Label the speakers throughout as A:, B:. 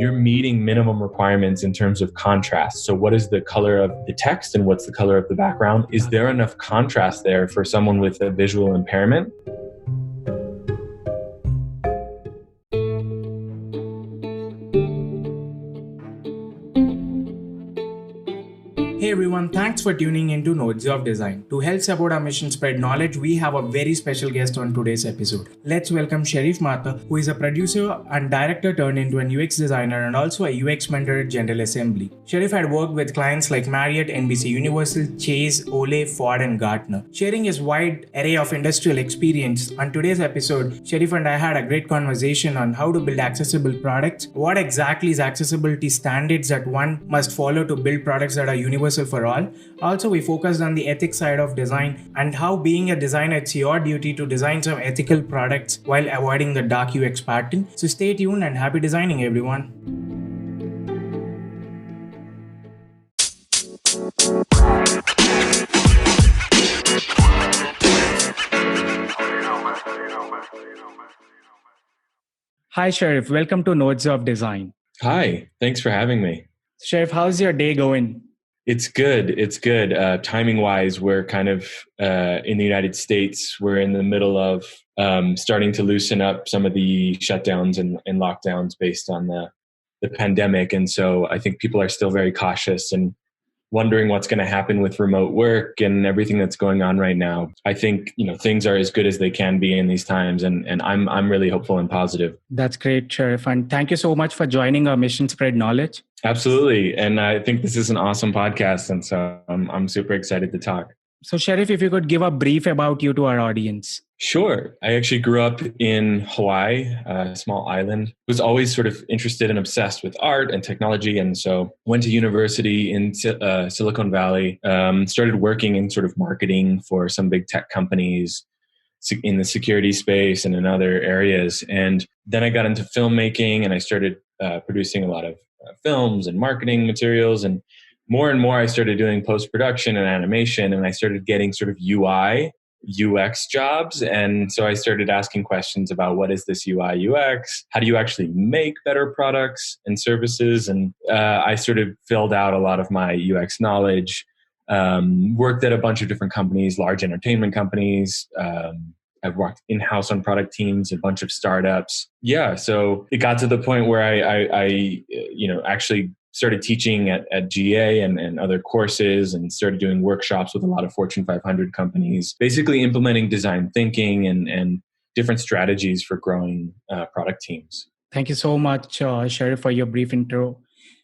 A: you're meeting minimum requirements in terms of contrast. So what is the color of the text and what's the color of the background? Is there enough contrast there for someone with a visual impairment?
B: Hey everyone, thanks for tuning into Nodes of Design. To help support our mission spread knowledge, we have a very special guest on today's episode. Let's welcome Sharif, who is a producer and director turned into an UX designer and also a UX mentor at General Assembly. Sharif had worked with clients like Marriott, NBC Universal, Chase, Ole, Ford and Gartner. Sharing his wide array of industrial experience, on today's episode, Sharif and I had a great conversation on how to build accessible products, what exactly is accessibility standards that one must follow to build products that are universal for all. Also, we focused on the ethics side of design and how being a designer, it's your duty to design some ethical products while avoiding the dark UX pattern. So stay tuned and happy designing, everyone. Hi, Sharif. Welcome to Nodes of Design.
A: Hi, thanks for having me.
B: Sharif, how's your day going?
A: It's good. Timing wise, we're kind of in the United States, we're in the middle of starting to loosen up some of the shutdowns and lockdowns based on the pandemic. And so I think people are still very cautious and wondering what's going to happen with remote work and everything that's going on right now. I think, things are as good as they can be in these times. And I'm really hopeful and positive.
B: That's great, Sharif. And thank you so much for joining our Mission Spread Knowledge.
A: Absolutely. And I think this is an awesome podcast. And so I'm super excited to talk.
B: So Sharif, if you could give a brief about you to our audience.
A: Sure. I actually grew up in Hawaii, a small island. Was always sort of interested and obsessed with art and technology. And so went to university in Silicon Valley, started working in sort of marketing for some big tech companies in the security space and in other areas. And then I got into filmmaking and I started producing a lot of films and marketing materials. And more I started doing post-production and animation, and I started getting sort of UI, UX jobs. And so I started asking questions about what is this UI, UX? How do you actually make better products and services? And I sort of filled out a lot of my UX knowledge, worked at a bunch of different companies, large entertainment companies. I've worked in-house on product teams, a bunch of startups. Yeah, so it got to the point where I actually started teaching at GA and other courses and started doing workshops with a lot of Fortune 500 companies, basically implementing design thinking and different strategies for growing product teams.
B: Thank you so much, Sharif, for your brief intro.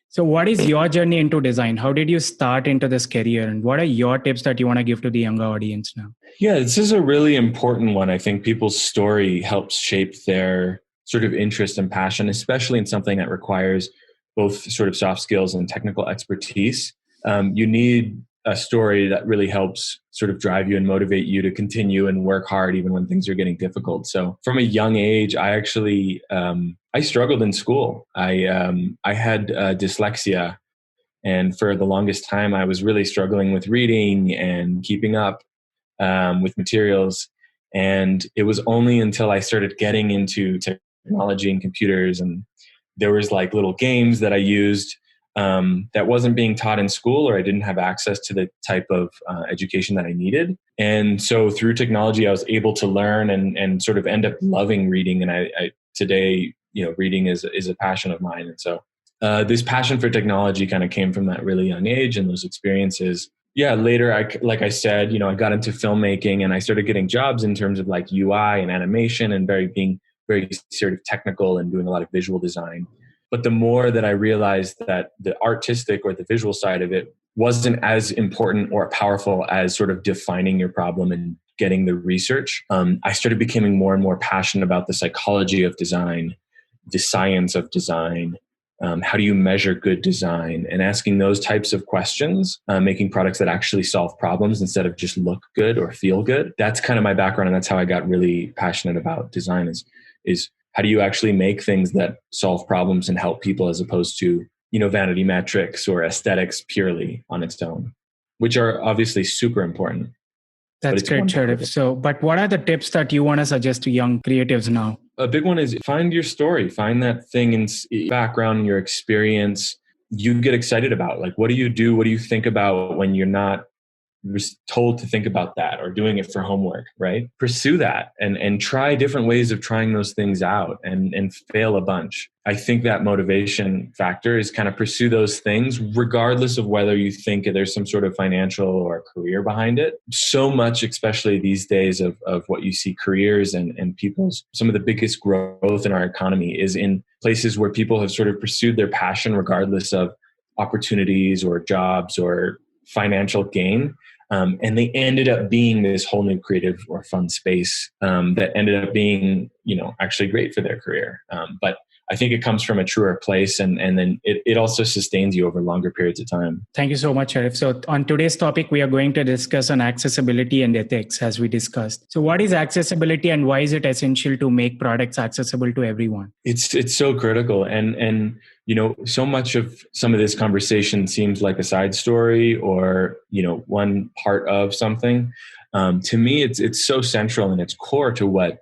B: So what is your journey into design? How did you start into this career? And what are your tips that you want to give to the younger audience now?
A: Yeah, this is a really important one. I think people's story helps shape their sort of interest and passion, especially in something that requires both sort of soft skills and technical expertise. You need a story that really helps sort of drive you and motivate you to continue and work hard even when things are getting difficult. So from a young age, I actually, I struggled in school. I had dyslexia. And for the longest time, I was really struggling with reading and keeping up with materials. And it was only until I started getting into technology and computers, and there was like little games that I used that wasn't being taught in school, or I didn't have access to the type of education that I needed. And so through technology, I was able to learn and sort of end up loving reading. And I today, reading is a passion of mine. And so this passion for technology kind of came from that really young age and those experiences. Yeah, later, like I said, I got into filmmaking and I started getting jobs in terms of like UI and animation and being very sort of technical and doing a lot of visual design. But the more that I realized that the artistic or the visual side of it wasn't as important or powerful as sort of defining your problem and getting the research, I started becoming more and more passionate about the psychology of design, the science of design. How do you measure good design, and asking those types of questions, making products that actually solve problems instead of just look good or feel good. That's kind of my background. And that's how I got really passionate about design is how do you actually make things that solve problems and help people, as opposed to, vanity metrics or aesthetics purely on its own, which are obviously super important.
B: That's great, Sharif. But what are the tips that you want to suggest to young creatives now?
A: a big one is find your story, find that thing in background, your experience you get excited about. Like, what do you do? What do you think about when you're not was told to think about that or doing it for homework, right? Pursue that and try different ways of trying those things out and fail a bunch. I think that motivation factor is kind of pursue those things regardless of whether you think there's some sort of financial or career behind it. So much, especially these days of what you see careers and people's, some of the biggest growth in our economy is in places where people have sort of pursued their passion regardless of opportunities or jobs or financial gain. And they ended up being this whole new creative or fun space that ended up being, actually great for their career. But I think it comes from a truer place, and then it also sustains you over longer periods of time.
B: Thank you so much, Sharif. So on today's topic, we are going to discuss on accessibility and ethics, as we discussed. So what is accessibility and why is it essential to make products accessible to everyone?
A: It's so critical. And so much of some of this conversation seems like a side story or, one part of something. To me, it's so central and it's core to what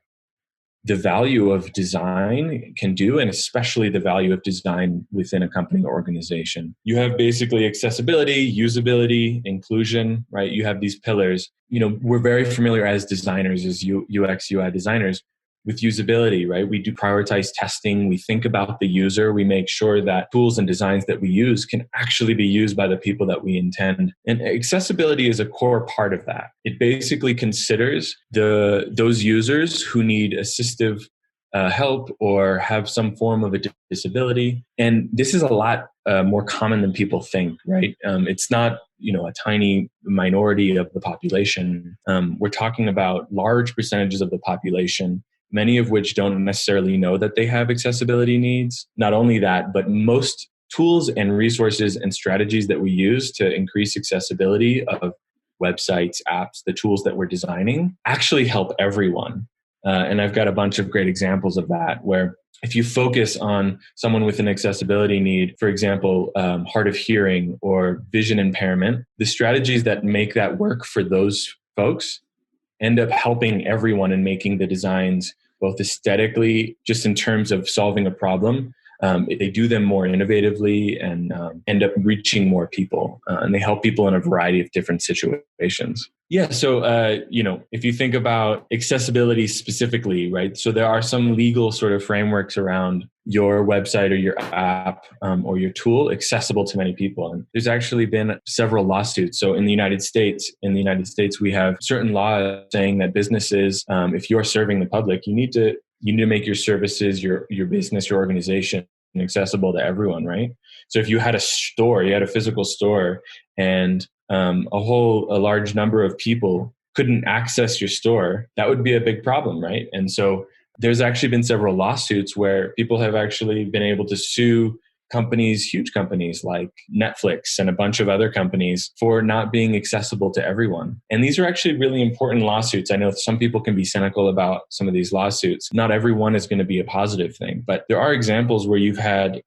A: the value of design can do, and especially the value of design within a company or organization. You have basically accessibility, usability, inclusion, right? You have these pillars. We're very familiar as designers, as UX, UI designers, with usability, right? We do prioritize testing. We think about the user. We make sure that tools and designs that we use can actually be used by the people that we intend. And accessibility is a core part of that. It basically considers those users who need assistive help or have some form of a disability. And this is a lot more common than people think, right? It's not, a tiny minority of the population. We're talking about large percentages of the population, many of which don't necessarily know that they have accessibility needs. Not only that, but most tools and resources and strategies that we use to increase accessibility of websites, apps, the tools that we're designing actually help everyone. And I've got a bunch of great examples of that, where if you focus on someone with an accessibility need, for example, hard of hearing or vision impairment, the strategies that make that work for those folks end up helping everyone and making the designs both aesthetically, just in terms of solving a problem. They do them more innovatively and end up reaching more people. And they help people in a variety of different situations. Yeah. So, if you think about accessibility specifically, right? So there are some legal sort of frameworks around your website or your app or your tool accessible to many people. And there's actually been several lawsuits. So in the United States, we have certain laws saying that businesses, if you're serving the public, you need to make your services, your business, your organization accessible to everyone, right? So if you had a physical store, and a large number of people couldn't access your store, that would be a big problem, right? And so there's actually been several lawsuits where people have actually been able to sue companies, huge companies like Netflix and a bunch of other companies, for not being accessible to everyone. And these are actually really important lawsuits. I know some people can be cynical about some of these lawsuits. Not everyone is going to be a positive thing, but there are examples where you've had,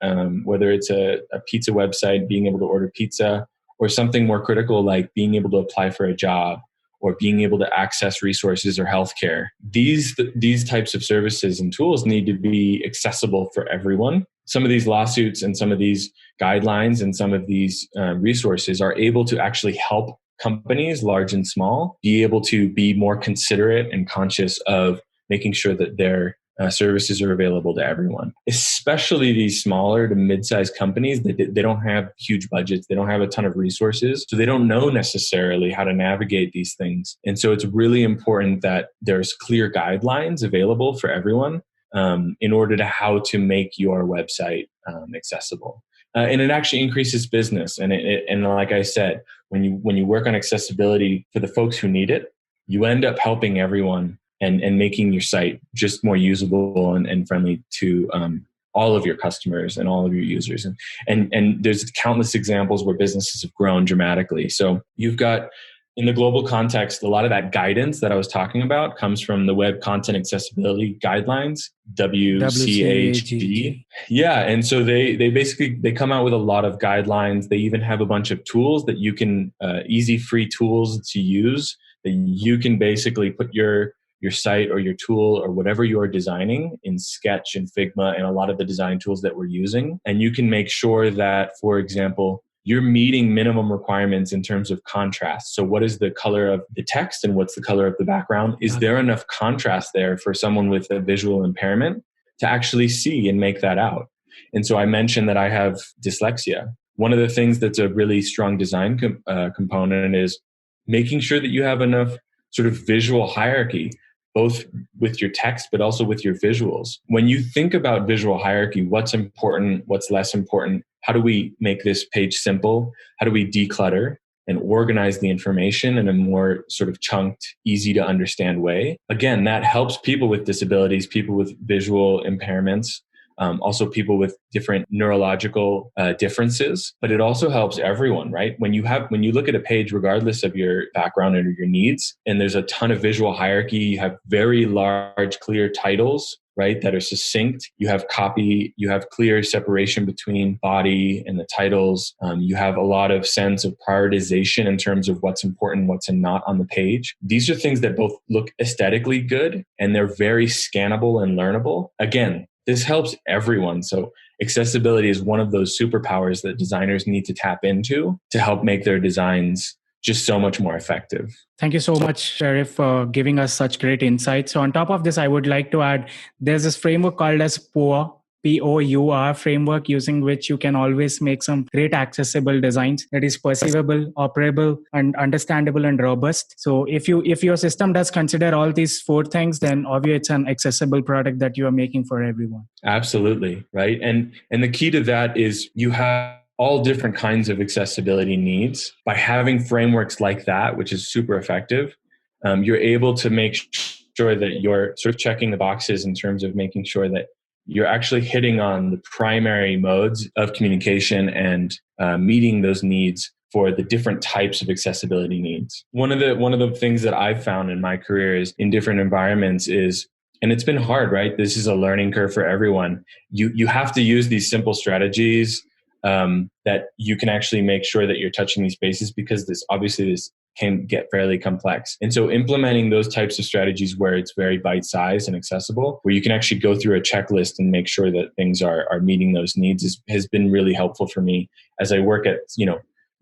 A: whether it's a pizza website, being able to order pizza, or something more critical like being able to apply for a job or being able to access resources or healthcare. These types of services and tools need to be accessible for everyone. Some of these lawsuits and some of these guidelines and some of these resources are able to actually help companies, large and small, be able to be more considerate and conscious of making sure that their services are available to everyone, especially these smaller to mid-sized companies that they don't have huge budgets. They don't have a ton of resources. So they don't know necessarily how to navigate these things. And so it's really important that there's clear guidelines available for everyone in order to how to make your website accessible. And it actually increases business. And and like I said, when you work on accessibility for the folks who need it, you end up helping everyone and making your site just more usable and friendly to all of your customers and all of your users. And there's countless examples where businesses have grown dramatically. So you've got, in the global context, a lot of that guidance that I was talking about comes from the Web Content Accessibility Guidelines, WCAG. Yeah. And so they come out with a lot of guidelines. They even have a bunch of tools that you can, easy free tools to use, that you can basically put your your site or your tool or whatever you're designing in Sketch and Figma and a lot of the design tools that we're using. And you can make sure that, for example, you're meeting minimum requirements in terms of contrast. So what is the color of the text and what's the color of the background? Is there enough contrast there for someone with a visual impairment to actually see and make that out? And so I mentioned that I have dyslexia. One of the things that's a really strong design component is making sure that you have enough sort of visual hierarchy, both with your text, but also with your visuals. When you think about visual hierarchy, what's important, what's less important, how do we make this page simple? How do we declutter and organize the information in a more sort of chunked, easy to understand way? Again, that helps people with disabilities, people with visual impairments, also people with different neurological differences, but it also helps everyone, right? When you look at a page, regardless of your background or your needs, and there's a ton of visual hierarchy, you have very large, clear titles, right, that are succinct. You have copy, you have clear separation between body and the titles. You have a lot of sense of prioritization in terms of what's important, what's not on the page. These are things that both look aesthetically good and they're very scannable and learnable. Again, this helps everyone. So accessibility is one of those superpowers that designers need to tap into to help make their designs just so much more effective.
B: Thank you so much, Sharif, for giving us such great insights. So on top of this, I would like to add, there's this framework called as POUR, POUR framework, using which you can always make some great accessible designs that is perceivable, operable, and understandable and robust. So if your system does consider all these four things, then obviously it's an accessible product that you are making for everyone.
A: Absolutely, right? And the key to that is you have all different kinds of accessibility needs. By having frameworks like that, which is super effective, you're able to make sure that you're sort of checking the boxes in terms of making sure that you're actually hitting on the primary modes of communication and meeting those needs for the different types of accessibility needs. One of the things that I've found in my career is in different environments is, and it's been hard, right? This is a learning curve for everyone. You have to use these simple strategies that you can actually make sure that you're touching these bases, because this can get fairly complex. And so implementing those types of strategies where it's very bite-sized and accessible, where you can actually go through a checklist and make sure that things are meeting those needs has been really helpful for me as I work at,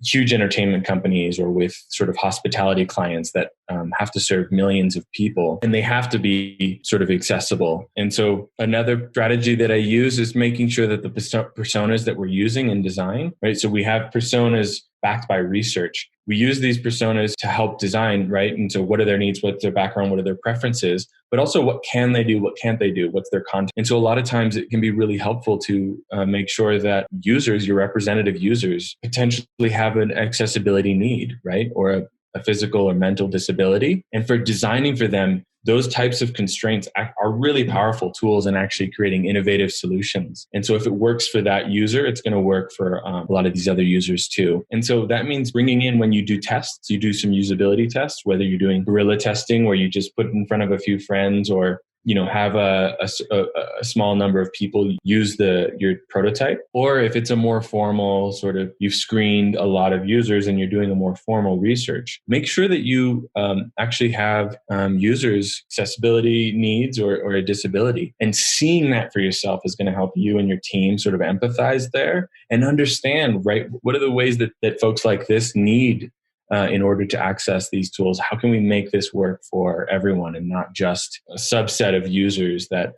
A: huge entertainment companies or with sort of hospitality clients that have to serve millions of people, and they have to be sort of accessible. And so another strategy that I use is making sure that the personas that we're using in design, right? So we have personas backed by research. We use these personas to help design, right? And so what are their needs? What's their background? What are their preferences? But also what can they do? What can't they do? What's their content? And so a lot of times it can be really helpful to make sure that users, your representative users, potentially have an accessibility need, right? Or a physical or mental disability. And for designing for them, those types of constraints are really powerful tools in actually creating innovative solutions. And so if it works for that user, it's going to work for a lot of these other users too. And so that means bringing in, when you do tests, you do some usability tests, whether you're doing guerrilla testing where you just put it in front of a few friends, or have a small number of people use your prototype, or if it's a more formal sort of, you've screened a lot of users and you're doing a more formal research, make sure that you actually have users' accessibility needs or a disability. And seeing that for yourself is going to help you and your team sort of empathize there and understand, right, what are the ways that folks like this need in order to access these tools. How can we make this work for everyone and not just a subset of users that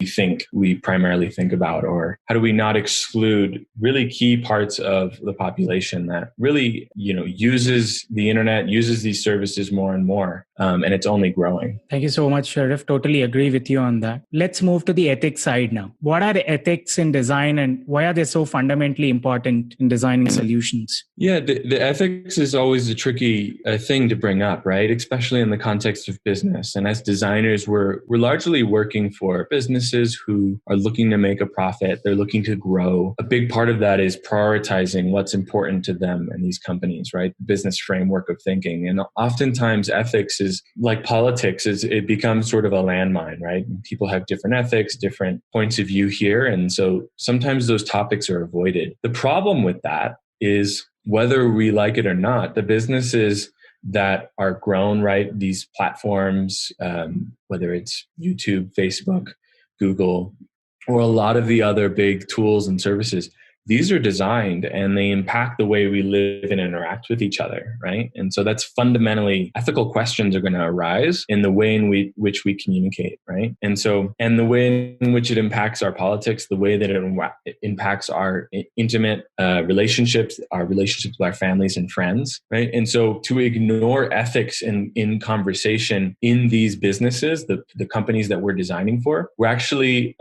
A: we primarily think about? Or how do we not exclude really key parts of the population that really, uses the internet, uses these services more and more, and it's only growing.
B: Thank you so much, Sharif. Totally agree with you on that. Let's move to the ethics side now. What are the ethics in design, and why are they so fundamentally important in designing solutions?
A: Yeah, the ethics is always a tricky thing to bring up, right? Especially in the context of business. And as designers, we're largely working for businesses who are looking to make a profit. They're looking to grow. A big part of that is prioritizing what's important to them and these companies, right? The business framework of thinking. And oftentimes ethics is like politics, it becomes sort of a landmine, right? People have different ethics, different points of view here. And so sometimes those topics are avoided. The problem with that is, whether we like it or not, the businesses that are grown, right? These platforms, whether it's YouTube, Facebook, Google, or a lot of the other big tools and services, these are designed and they impact the way we live and interact with each other, right? And so that's fundamentally ethical questions are going to arise in the way in which we communicate, right? And so, and the way in which it impacts our politics, the way that it impacts our intimate relationships, our relationships with our families and friends, right? And so to ignore ethics in conversation in these businesses, the companies that we're designing for, we're actually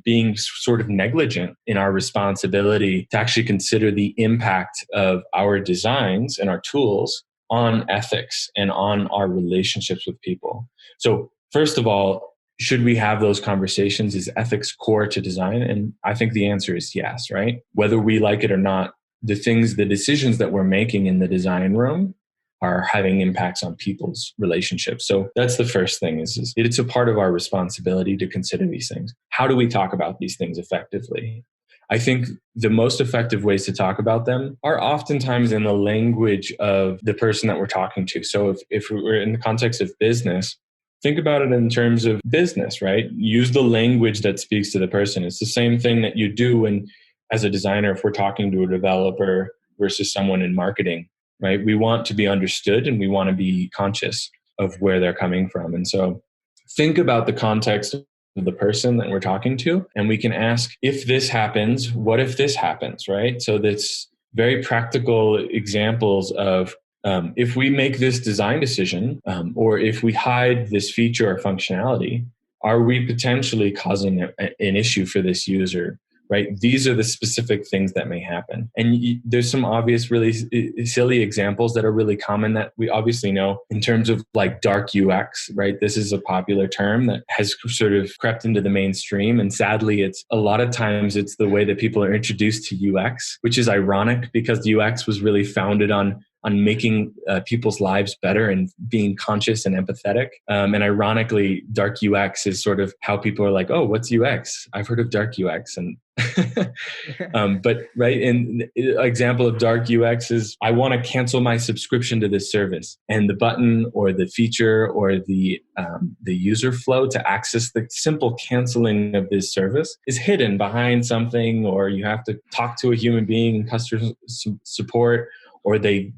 A: being sort of negligent in our responsibility to actually consider the impact of our designs and our tools on ethics and on our relationships with people. So first of all, should we have those conversations? Is ethics core to design? And I think the answer is yes, right? Whether we like it or not, the decisions that we're making in the design room are having impacts on people's relationships. So that's the first thing is it's a part of our responsibility to consider these things. How do we talk about these things effectively? I think the most effective ways to talk about them are oftentimes in the language of the person that we're talking to. So if we're in the context of business, think about it in terms of business, right? Use the language that speaks to the person. It's the same thing that you do when, as a designer, if we're talking to a developer versus someone in marketing, right? We want to be understood and we want to be conscious of where they're coming from. And so think about the context of the person that we're talking to, and we can ask, if this happens, what if this happens, right? So that's very practical examples of if we make this design decision, or if we hide this feature or functionality, are we potentially causing an issue for this user? Right? These are the specific things that may happen. And there's some obvious, really silly examples that are really common that we obviously know in terms of like dark UX, right? This is a popular term that has sort of crept into the mainstream. And sadly, it's a lot of times it's the way that people are introduced to UX, which is ironic because UX was really founded on making people's lives better and being conscious and empathetic. And ironically, dark UX is sort of how people are like, oh, what's UX? I've heard of dark UX. And but right, and an example of dark UX is I want to cancel my subscription to this service, and the button or the feature or the user flow to access the simple canceling of this service is hidden behind something, or you have to talk to a human being in customer support, or they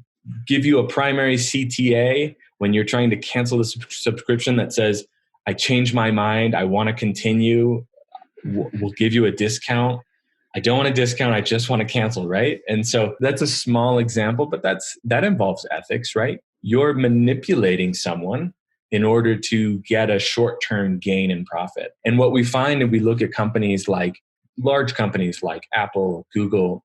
A: give you a primary CTA when you're trying to cancel the subscription that says, I changed my mind, I want to continue, we'll give you a discount. I don't want a discount, I just want to cancel, right? And so that's a small example, but that involves ethics, right? You're manipulating someone in order to get a short-term gain in profit. And what we find if we look at companies like large companies like Apple, Google,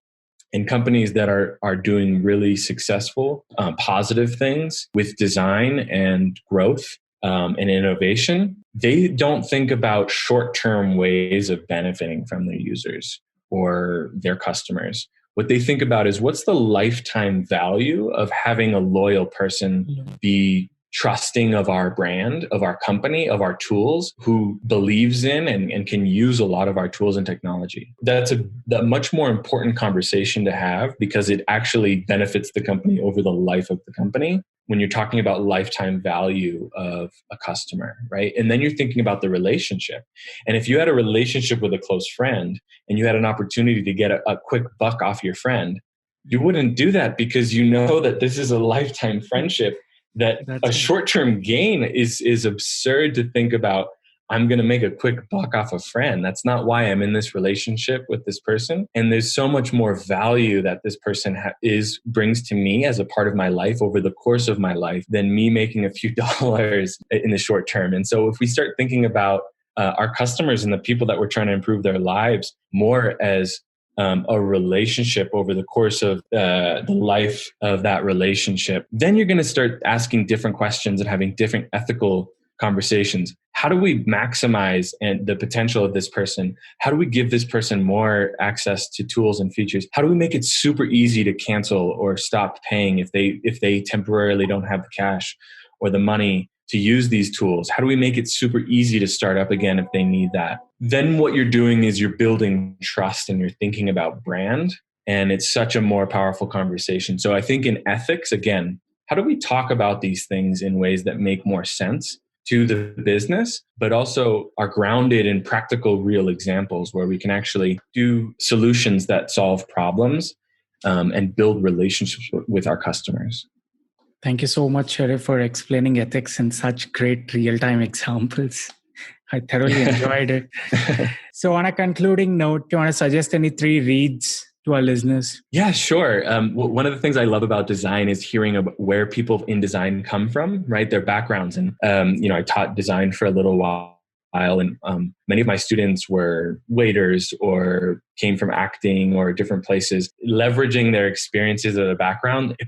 A: and companies that are doing really successful, positive things with design and growth and innovation, they don't think about short-term ways of benefiting from their users or their customers. What they think about is what's the lifetime value of having a loyal person be trusting of our brand, of our company, of our tools, who believes in and can use a lot of our tools and technology. That's a much more important conversation to have because it actually benefits the company over the life of the company when you're talking about lifetime value of a customer, right? And then you're thinking about the relationship. And if you had a relationship with a close friend and you had an opportunity to get a quick buck off your friend, you wouldn't do that because you know that this is a lifetime friendship, that a short-term gain is absurd to think about. I'm going to make a quick buck off a friend. That's not why I'm in this relationship with this person. And there's so much more value that this person brings to me as a part of my life over the course of my life than me making a few dollars in the short term. And so if we start thinking about our customers and the people that we're trying to improve their lives more as a relationship over the course of the life of that relationship, then you're going to start asking different questions and having different ethical conversations. How do we maximize the potential of this person? How do we give this person more access to tools and features? How do we make it super easy to cancel or stop paying if they temporarily don't have the cash or the money to use these tools? How do we make it super easy to start up again if they need that? Then what you're doing is you're building trust and you're thinking about brand. And it's such a more powerful conversation. So I think in ethics, again, how do we talk about these things in ways that make more sense to the business, but also are grounded in practical, real examples where we can actually do solutions that solve problems and build relationships with our customers.
C: Thank you so much, Sharif, for explaining ethics in such great real-time examples. I thoroughly enjoyed it. So on a concluding note, do you want to suggest any 3 reads to our listeners?
A: Yeah, sure. One of the things I love about design is hearing about where people in design come from, right? Their backgrounds. And, I taught design for a little while. And many of my students were waiters or came from acting or different places. Leveraging their experiences of the background, it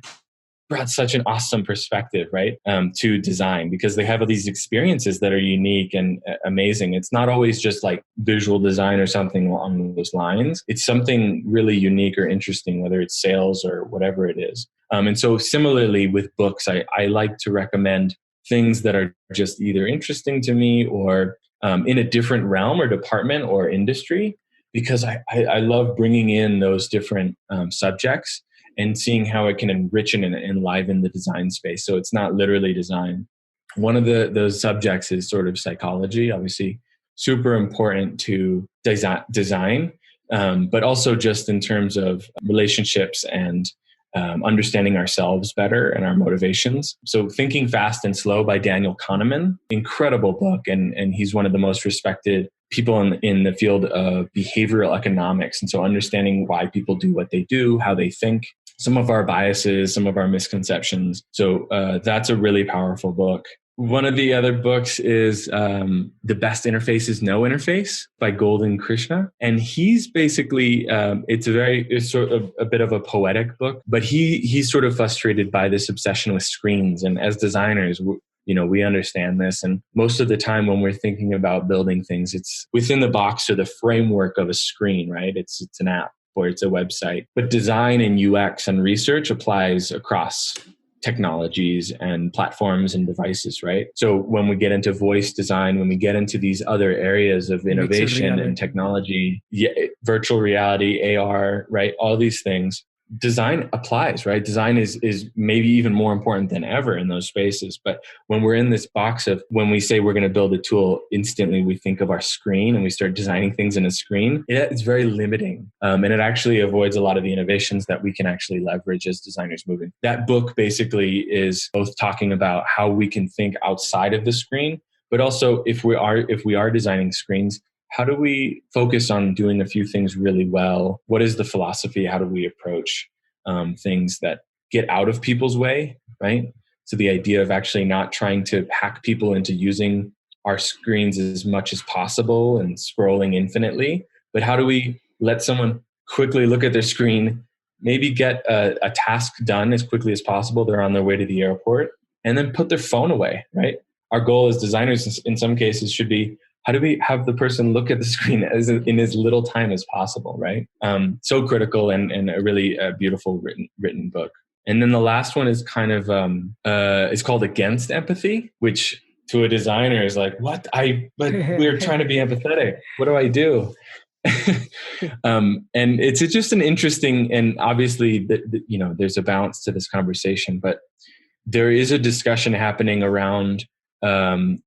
A: brought such an awesome perspective, right, to design, because they have all these experiences that are unique and amazing. It's not always just like visual design or something along those lines. It's something really unique or interesting, whether it's sales or whatever it is. And so similarly with books, I like to recommend things that are just either interesting to me or in a different realm or department or industry, because I love bringing in those different subjects and seeing how it can enrich and enliven the design space. So it's not literally design. One of those subjects is sort of psychology, obviously super important to design, but also just in terms of relationships and understanding ourselves better and our motivations. So Thinking Fast and Slow by Daniel Kahneman, incredible book. And he's one of the most respected people in the field of behavioral economics. And so understanding why people do what they do, how they think, some of our biases, some of our misconceptions. So that's a really powerful book. One of the other books is The Best Interface is No Interface by Golden Krishna. And he's basically, it's sort of a bit of a poetic book, but he's sort of frustrated by this obsession with screens. And as designers, we understand this. And most of the time when we're thinking about building things, it's within the box or the framework of a screen, right? It's an app or it's a website. But design and UX and research applies across technologies and platforms and devices, right? So when we get into voice design, when we get into these other areas of innovation and technology, virtual reality, AR, right? All these things, design applies, right? Design is maybe even more important than ever in those spaces. But when we're in this box of, when we say we're going to build a tool, instantly we think of our screen and we start designing things in a screen. It's very limiting. And it actually avoids a lot of the innovations that we can actually leverage as designers moving. That book basically is both talking about how we can think outside of the screen, but also if we are designing screens, how do we focus on doing a few things really well? What is the philosophy? How do we approach things that get out of people's way, right? So the idea of actually not trying to hack people into using our screens as much as possible and scrolling infinitely, but how do we let someone quickly look at their screen, maybe get a task done as quickly as possible, they're on their way to the airport, and then put their phone away, right? Our goal as designers in some cases should be, how do we have the person look at the screen in as little time as possible, right? So critical and a really beautiful written book. And then the last one is kind of, it's called Against Empathy, which to a designer is like, but we're trying to be empathetic. What do I do? And it's just an interesting, and obviously there's a balance to this conversation, but there is a discussion happening around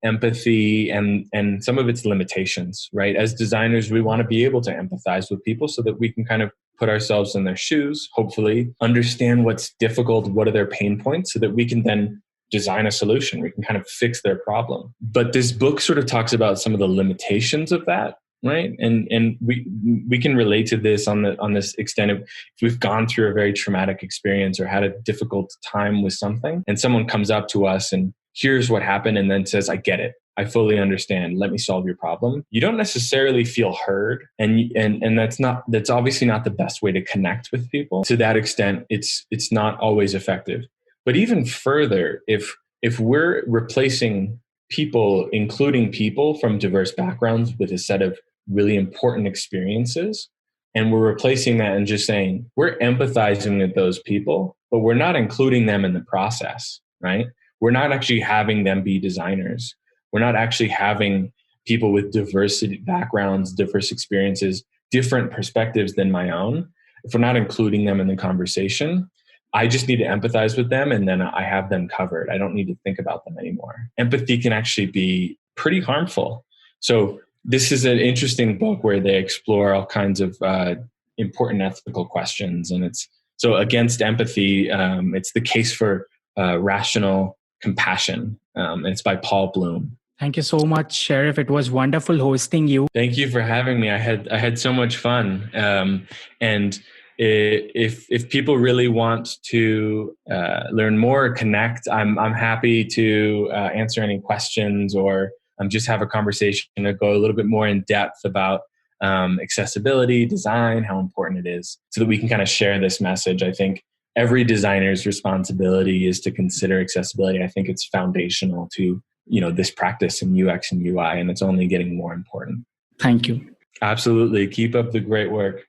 A: empathy and some of its limitations, right? As designers, we want to be able to empathize with people so that we can kind of put ourselves in their shoes, hopefully understand what's difficult, what are their pain points, so that we can then design a solution. We can kind of fix their problem. But this book sort of talks about some of the limitations of that, right? And we can relate to this on this extent of, if we've gone through a very traumatic experience or had a difficult time with something, and someone comes up to us and here's what happened and then says, I get it, I fully understand, let me solve your problem. You don't necessarily feel heard, and that's obviously not the best way to connect with people. To that extent, it's not always effective. But even further, if we're replacing people, including people from diverse backgrounds with a set of really important experiences, and we're replacing that and just saying, we're empathizing with those people, but we're not including them in the process, right? We're not actually having them be designers. We're not actually having people with diversity backgrounds, diverse experiences, different perspectives than my own. If we're not including them in the conversation, I just need to empathize with them and then I have them covered. I don't need to think about them anymore. Empathy can actually be pretty harmful. So this is an interesting book where they explore all kinds of important ethical questions. And it's so against empathy, it's the case for rational compassion. And it's by Paul Bloom.
C: Thank you so much, Sharif. It was wonderful hosting you.
A: Thank you for having me. I had so much fun. And if people really want to learn more or connect, I'm happy to answer any questions or just have a conversation to go a little bit more in depth about accessibility, design, how important it is, so that we can kind of share this message. I think every designer's responsibility is to consider accessibility. I think it's foundational to this practice in UX and UI, and it's only getting more important.
C: Thank you.
A: Absolutely. Keep up the great work.